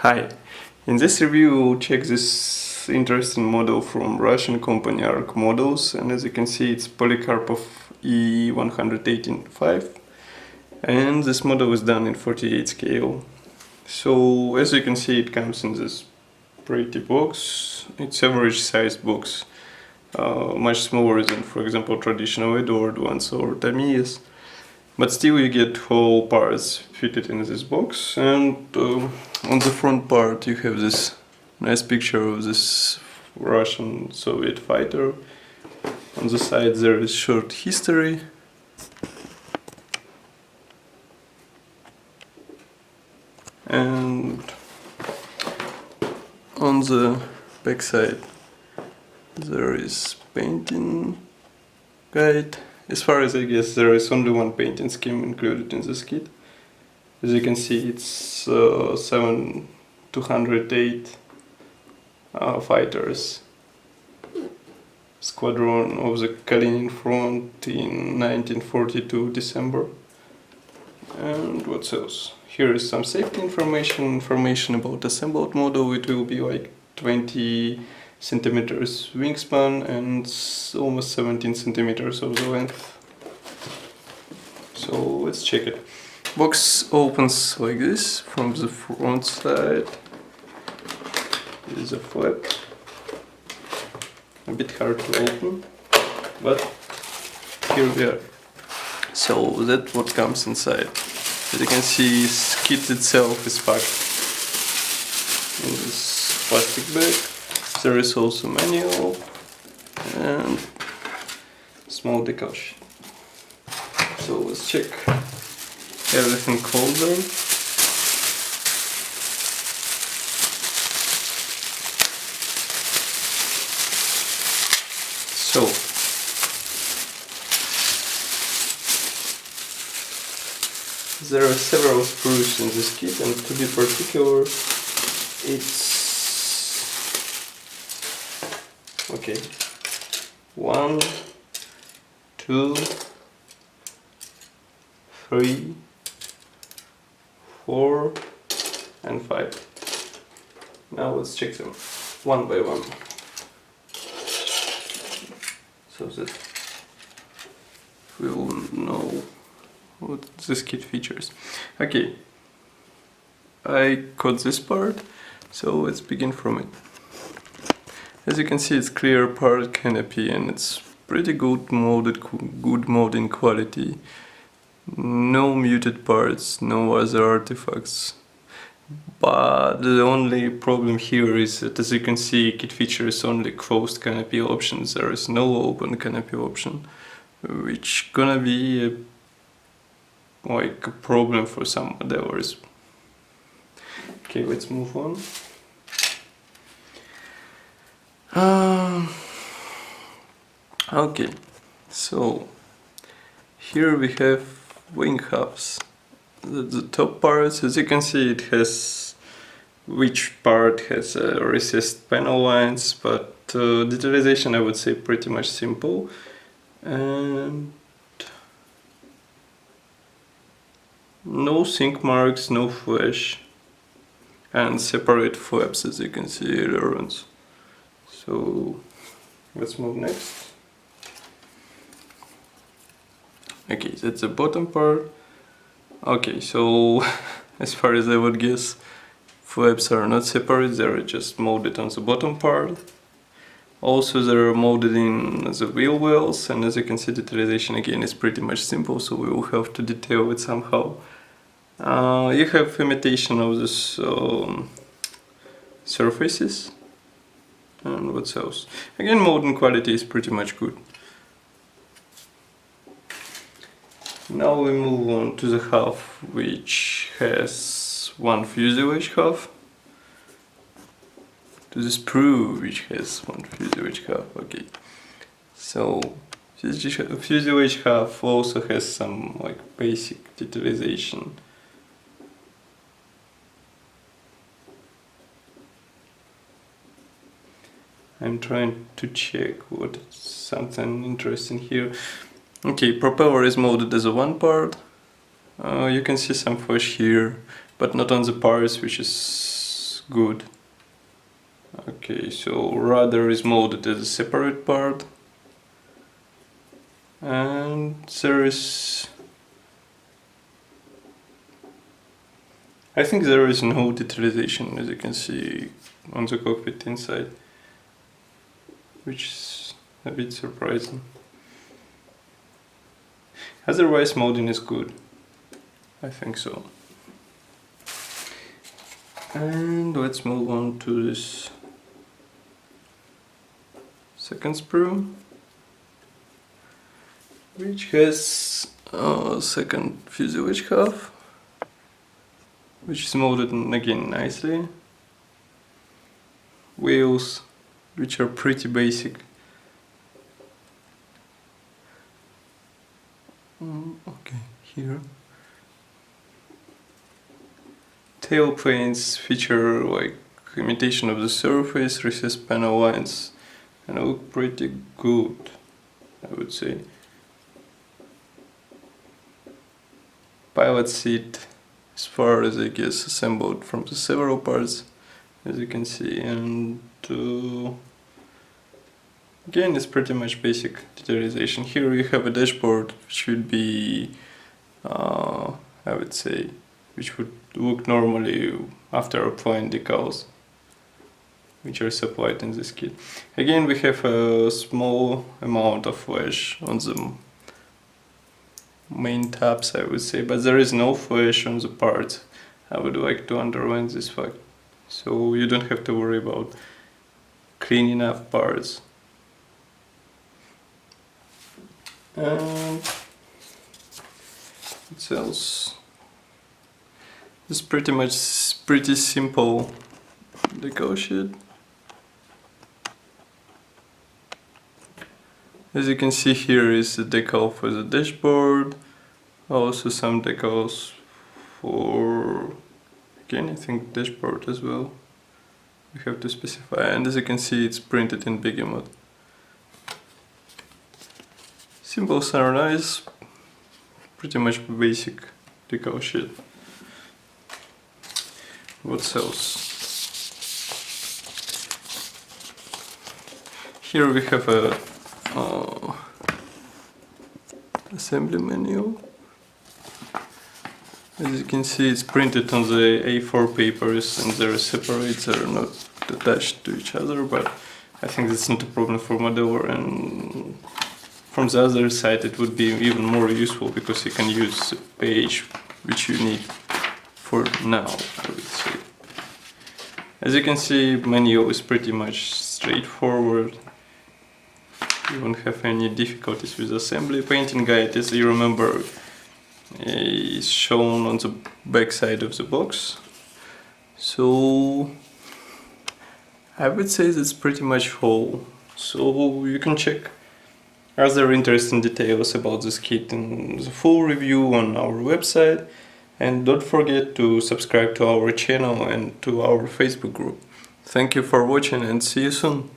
Hi, in this review we'll check this interesting model from Russian company ARK models, and as you can see it's Polikarpov I-185, and this model is done in 48 scale. So as you can see it comes in this pretty box. It's average sized box, much smaller than for example traditional Edward ones or Tamiya's. But still you get whole parts fitted in this box, and on the front part you have this nice picture of this Russian Soviet fighter. On the side there is short history. And on the back side there is painting guide. As far as I guess, there is only one painting scheme included in this kit. As you can see, it's 208 fighters squadron of the Kalinin front in 1942 December. And what else? Here is some safety information about assembled model. It will be like 20 centimeters wingspan and almost 17 centimeters of the length. So let's check it. Box opens like this from the front side. There is a flap, a bit hard to open, but here we are. So that's what comes inside. As you can see, the kit itself is packed in this plastic bag. There is also manual and small decal sheet. So let's check everything colder. So there are several screws in this kit, and to be particular, it's okay. 1, 2, 3, 4, and 5. Now let's check them one by one, so that we will know what this kit features. Okay, I cut this part, so let's begin from it. As you can see, it's clear part Canopy, and it's pretty good molding quality. No muted parts, no other artifacts. But the only problem here is that, as you can see, kit features only closed canopy options. There is no open canopy option, which gonna be like a problem for some modelers. Okay, let's move on. Okay, so here we have wing halves. The top parts, as you can see, it has which part has recessed panel lines, but detailization I would say pretty much simple. And no sink marks, no flash, and separate flaps, as you can see, ailerons. So let's move next. Okay, that's the bottom part. Okay, so as far as I would guess, flaps are not separate, they're just molded on the bottom part. Also they're molded in the wheel wells, and as you can see, detailization again is pretty much simple, so we will have to detail it somehow. You have imitation of this surfaces. And what else? Again, molding quality is pretty much good. Now we move on to the half, which has one fuselage half, to the sprue, which has one fuselage half. Okay, so this fuselage half also has some like basic detailization. I'm trying to check what something interesting here. Okay, propeller is molded as a one part. You can see some flash here, but not on the parts, which is good. Okay, so rudder is molded as a separate part, and there is, I think there is no detailing, as you can see on the cockpit inside, which is a bit surprising. Otherwise molding is good, I think so. And let's move on to this second sprue, which has a second fuselage half, which is molded again nicely. Wheels, which are pretty basic. Okay, here. Tail planes feature like imitation of the surface, recessed panel lines, and look pretty good, I would say. Pilot seat, as far as I guess, assembled from the several parts, as you can see, and again it's pretty much basic detailing. Here you have a dashboard which would be, I would say, which would look normally after applying decals, which are supplied in this kit. Again, we have a small amount of flash on the main tabs, I would say, but there is no flash on the parts. I would like to underline this fact, so you don't have to worry about cleaning up parts. And what else? It's pretty much pretty simple decal sheet. As you can see, here is the decal for the dashboard, also some decals for, again, I think dashboard as well. We have to specify, and as you can see, it's printed in Behemoth. Symbols are nice, pretty much basic decal sheet. What else? Here we have a assembly manual. As you can see, it's printed on the A4 papers and they're separate, they're not attached to each other, but I think that's not a problem for modeler, and from the other side it would be even more useful because you can use a page which you need for now, I would say. As you can see, manual is pretty much straightforward. You won't have any difficulties with assembly. Painting guide, as you remember, is shown on the back side of the box. So I would say that's pretty much all. So you can check other interesting details about this kit in the full review on our website, and don't forget to subscribe to our channel and to our Facebook group. Thank you for watching and see you soon.